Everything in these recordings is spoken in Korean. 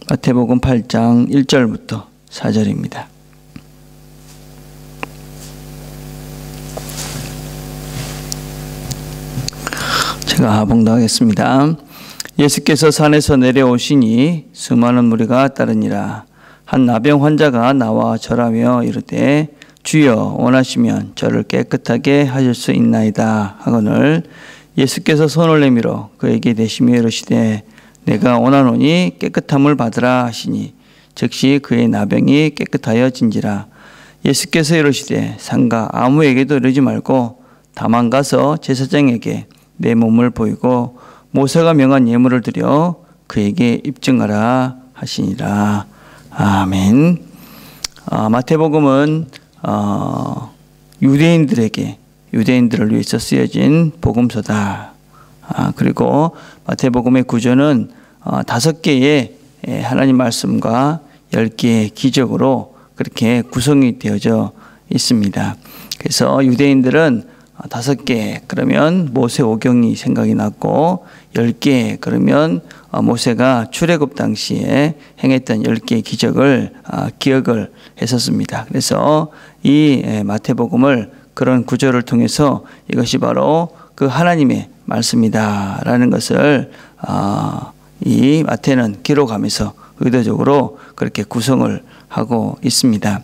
마태복음 8장 1절부터 4절입니다. 제가 봉독하겠습니다. 예수께서 산에서 내려오시니 수많은 무리가 따르니라. 한 나병 환자가 나와 절하며 이르되 주여 원하시면 저를 깨끗하게 하실 수 있나이다 하거늘 예수께서 손을 내밀어 그에게 대시며 이르시되 내가 원하노니 깨끗함을 받으라 하시니 즉시 그의 나병이 깨끗하여진지라. 예수께서 이르시되 상가 아무에게도 이르지 말고 다만 가서 제사장에게 내 몸을 보이고 모세가 명한 예물을 드려 그에게 입증하라 하시니라. 아멘. 마태복음은 유대인들을 위해서 쓰여진 복음서다. 그리고 마태복음의 구조는 5개의 하나님 말씀과 10개의 기적으로 그렇게 구성이 되어져 있습니다. 그래서 유대인들은 5개 그러면 모세오경이 생각이 났고 10개 그러면 모세가 출애굽 당시에 행했던 10개의 기적을 기억을 했었습니다. 그래서 이 마태복음을 그런 구조를 통해서 이것이 바로 그 하나님의 말씀이다라는 것을 이 마태는 기록하면서 의도적으로 그렇게 구성을 하고 있습니다.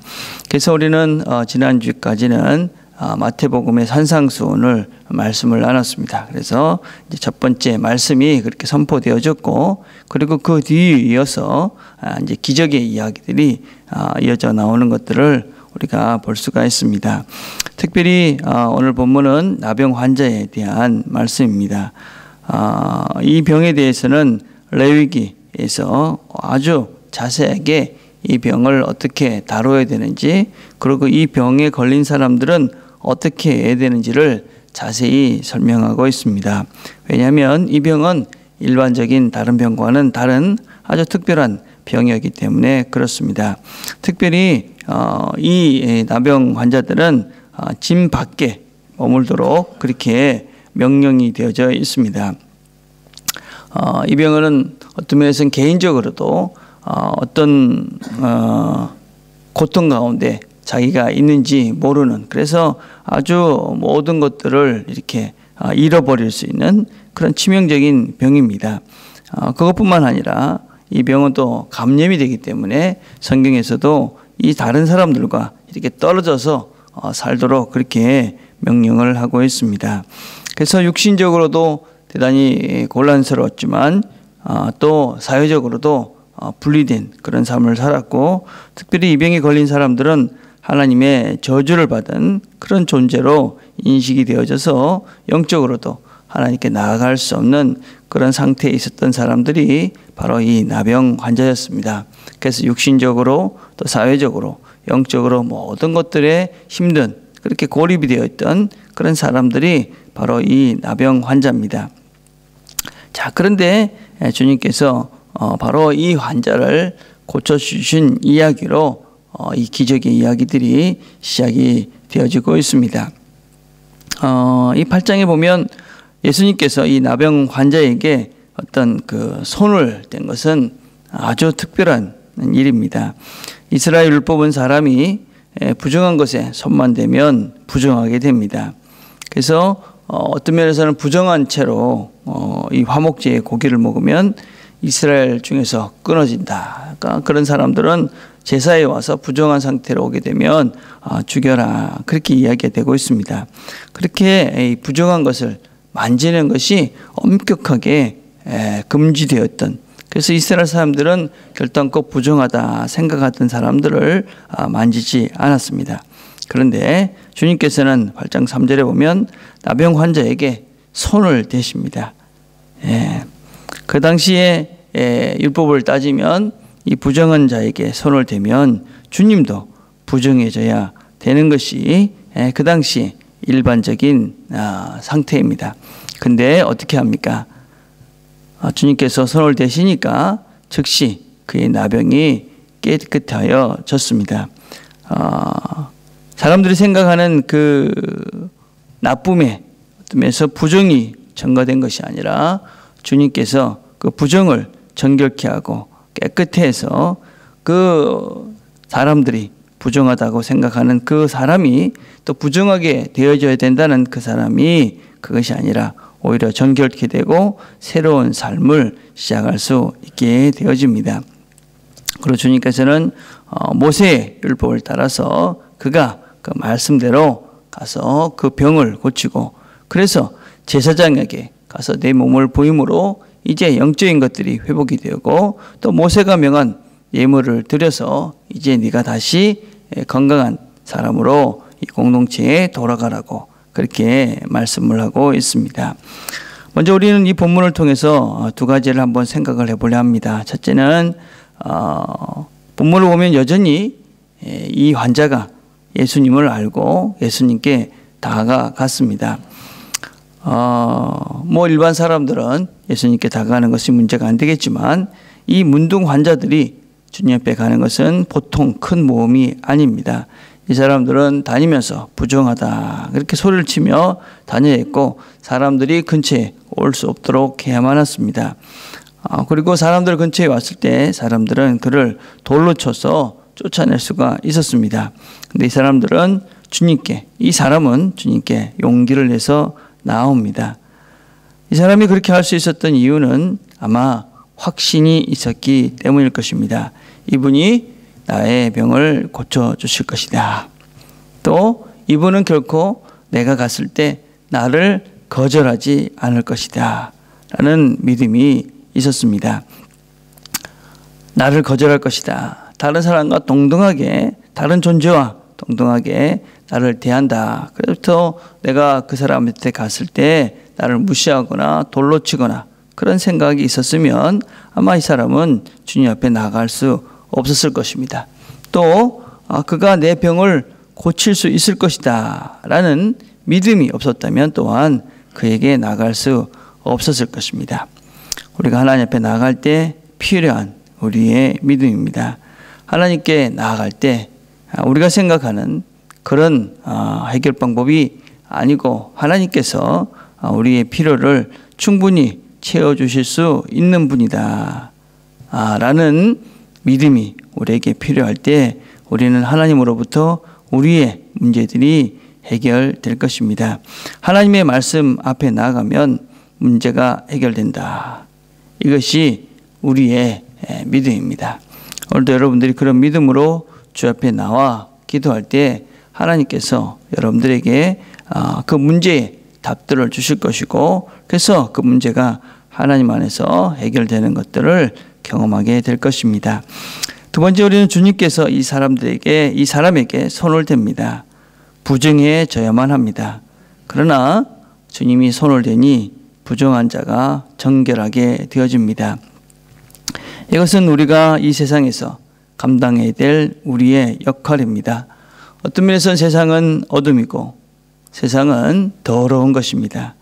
그래서 우리는 지난주까지는 마태복음의 산상수훈을 말씀을 나눴습니다. 그래서 이제 첫 번째 말씀이 그렇게 선포되어졌고, 그리고 그 뒤에 이어서 이제 기적의 이야기들이 이어져 나오는 것들을 우리가 볼 수가 있습니다. 특별히 오늘 본문은 나병 환자에 대한 말씀입니다. 이 병에 대해서는 레위기에서 아주 자세하게 이 병을 어떻게 다뤄야 되는지, 그리고 이 병에 걸린 사람들은 어떻게 해야 되는지를 자세히 설명하고 있습니다. 왜냐하면 이 병은 일반적인 다른 병과는 다른 아주 특별한 병이었기 때문에 그렇습니다. 특별히 이 나병 환자들은 집 밖에 머물도록 그렇게 명령이 되어져 있습니다. 이 병은 어떤 면에서는 개인적으로도 어떤 고통 가운데 자기가 있는지 모르는, 그래서 아주 모든 것들을 이렇게 잃어버릴 수 있는 그런 치명적인 병입니다. 그것뿐만 아니라 이 병은 또 감염이 되기 때문에 성경에서도 이 다른 사람들과 이렇게 떨어져서 살도록 그렇게 명령을 하고 있습니다. 그래서 육신적으로도 대단히 곤란스러웠지만 또 사회적으로도 분리된 그런 삶을 살았고, 특별히 이 병에 걸린 사람들은 하나님의 저주를 받은 그런 존재로 인식이 되어져서 영적으로도 하나님께 나아갈 수 없는 그런 상태에 있었던 사람들이 바로 이 나병 환자였습니다. 그래서 육신적으로 또 사회적으로 영적으로 모든 것들에 힘든, 그렇게 고립이 되어 있던 그런 사람들이 바로 이 나병 환자입니다. 자, 그런데 주님께서 바로 이 환자를 고쳐주신 이야기로 이 기적의 이야기들이 시작이 되어지고 있습니다. 이 8장에 보면 예수님께서 이 나병 환자에게 어떤 그 손을 댄 것은 아주 특별한 일입니다. 이스라엘 율법은 사람이 부정한 것에 손만 대면 부정하게 됩니다. 그래서 어떤 면에서는 부정한 채로 이 화목제의 고기를 먹으면 이스라엘 중에서 끊어진다. 그러니까 그런 사람들은 제사에 와서 부정한 상태로 오게 되면 죽여라, 그렇게 이야기가 되고 있습니다. 그렇게 부정한 것을 만지는 것이 엄격하게 금지되었던, 그래서 이스라엘 사람들은 결단코 부정하다 생각하던 사람들을 만지지 않았습니다. 그런데 주님께서는 8장 3절에 보면 나병 환자에게 손을 대십니다. 그 당시에 율법을 따지면 이 부정한 자에게 손을 대면 주님도 부정해져야 되는 것이 그 당시 일반적인 상태입니다. 근데 어떻게 합니까? 주님께서 손을 대시니까 즉시 그의 나병이 깨끗하여졌습니다. 사람들이 생각하는 그 나쁨에 어떤 부정이 전가된 것이 아니라 주님께서 그 부정을 정결케 하고 깨끗해서 그 사람들이 부정하다고 생각하는 그 사람이 또 부정하게 되어져야 된다는 그 사람이 그것이 아니라 오히려 정결케 되고 새로운 삶을 시작할 수 있게 되어집니다. 그리고 주님께서는 모세의 율법을 따라서 그가 그 말씀대로 가서 그 병을 고치고 그래서 제사장에게 가서 내 몸을 보임으로 이제 영적인 것들이 회복이 되고 또 모세가 명한 예물을 드려서 이제 네가 다시 건강한 사람으로 이 공동체에 돌아가라고 그렇게 말씀을 하고 있습니다. 먼저 우리는 이 본문을 통해서 두 가지를 한번 생각을 해보려 합니다. 첫째는 본문을 보면 여전히 이 환자가 예수님을 알고 예수님께 다가갔습니다. 뭐 일반 사람들은 예수님께 다가가는 것이 문제가 안 되겠지만 이 문둥 환자들이 주님 앞에 가는 것은 보통 큰 모험이 아닙니다. 이 사람들은 다니면서 부정하다 그렇게 소리를 치며 다녀있고 사람들이 근처에 올 수 없도록 해야만 했습니다. 그리고 사람들 근처에 왔을 때 사람들은 그를 돌로 쳐서 쫓아낼 수가 있었습니다. 근데 이 사람들은 이 사람은 주님께 용기를 내서 나옵니다. 이 사람이 그렇게 할 수 있었던 이유는 아마 확신이 있었기 때문일 것입니다. 이분이 나의 병을 고쳐주실 것이다. 또 이분은 결코 내가 갔을 때 나를 거절하지 않을 것이다. 라는 믿음이 있었습니다. 나를 거절할 것이다. 다른 사람과 동등하게 다른 존재와 동등하게 나를 대한다. 그래서 내가 그 사람한테 갔을 때 나를 무시하거나 돌로 치거나 그런 생각이 있었으면 아마 이 사람은 주님 앞에 나갈 수 없었을 것입니다. 또 그가 내 병을 고칠 수 있을 것이다 라는 믿음이 없었다면 또한 그에게 나갈 수 없었을 것입니다. 우리가 하나님 앞에 나아갈 때 필요한 우리의 믿음입니다. 하나님께 나아갈 때 우리가 생각하는 그런 해결 방법이 아니고 하나님께서 우리의 필요를 충분히 채워주실 수 있는 분이다 라는 믿음이 우리에게 필요할 때 우리는 하나님으로부터 우리의 문제들이 해결될 것입니다. 하나님의 말씀 앞에 나아가면 문제가 해결된다. 이것이 우리의 믿음입니다. 오늘도 여러분들이 그런 믿음으로 주 앞에 나와 기도할 때 하나님께서 여러분들에게 그 문제에 답들을 주실 것이고 그래서 그 문제가 하나님 안에서 해결되는 것들을 경험하게 될 것입니다. 두 번째, 우리는 주님께서 이 사람에게 손을 댑니다. 부정해져야만 합니다. 그러나 주님이 손을 대니 부정한 자가 정결하게 되어집니다. 이것은 우리가 이 세상에서 감당해야 될 우리의 역할입니다. 어떤 면에서는 세상은 어둠이고 세상은 더러운 것입니다.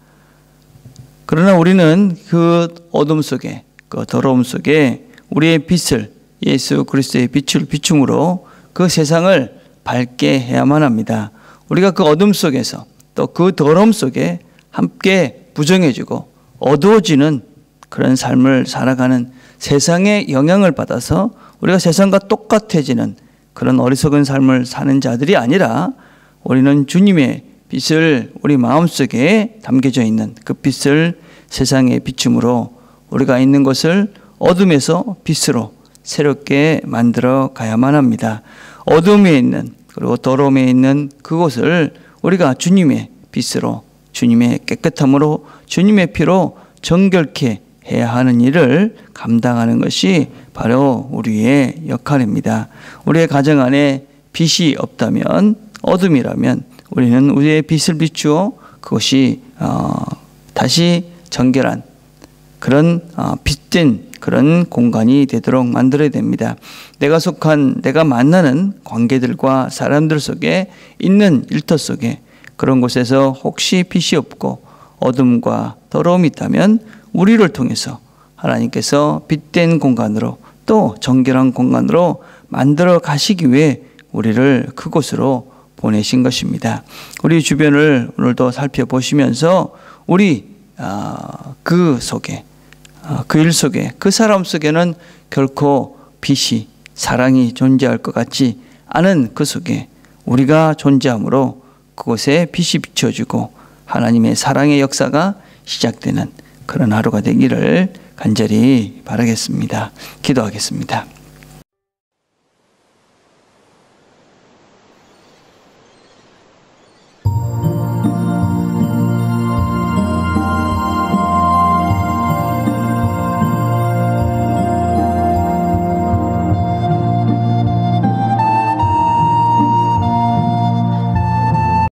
그러나 우리는 그 어둠 속에, 그 더러움 속에 우리의 빛을, 예수 그리스도의 빛을 비춤으로 그 세상을 밝게 해야만 합니다. 우리가 그 어둠 속에서 또 그 더러움 속에 함께 부정해지고 어두워지는 그런 삶을 살아가는 세상의 영향을 받아서 우리가 세상과 똑같아지는 그런 어리석은 삶을 사는 자들이 아니라 우리는 주님의 빛을 우리 마음속에 담겨져 있는 그 빛을 세상에 비춤으로 우리가 있는 것을 어둠에서 빛으로 새롭게 만들어 가야만 합니다. 어둠에 있는 그리고 더러움에 있는 그곳을 우리가 주님의 빛으로 주님의 깨끗함으로 주님의 피로 정결케 해야 하는 일을 감당하는 것이 바로 우리의 역할입니다. 우리의 가정 안에 빛이 없다면 어둠이라면 우리는 우리의 빛을 비추어 그것이 다시 정결한 그런 빛된 그런 공간이 되도록 만들어야 됩니다. 내가 만나는 관계들과 사람들 속에 있는 일터 속에 그런 곳에서 혹시 빛이 없고 어둠과 더러움이 있다면 우리를 통해서 하나님께서 빛된 공간으로 또 정결한 공간으로 만들어 가시기 위해 우리를 그곳으로 보내신 것입니다. 우리 주변을 오늘도 살펴보시면서 우리 그 속에 그 일 속에, 그 사람 속에는 결코 빛이, 사랑이 존재할 것 같지 않은 그 속에 우리가 존재함으로 그곳에 빛이 비춰지고 하나님의 사랑의 역사가 시작되는 그런 하루가 되기를 간절히 바라겠습니다. 기도하겠습니다.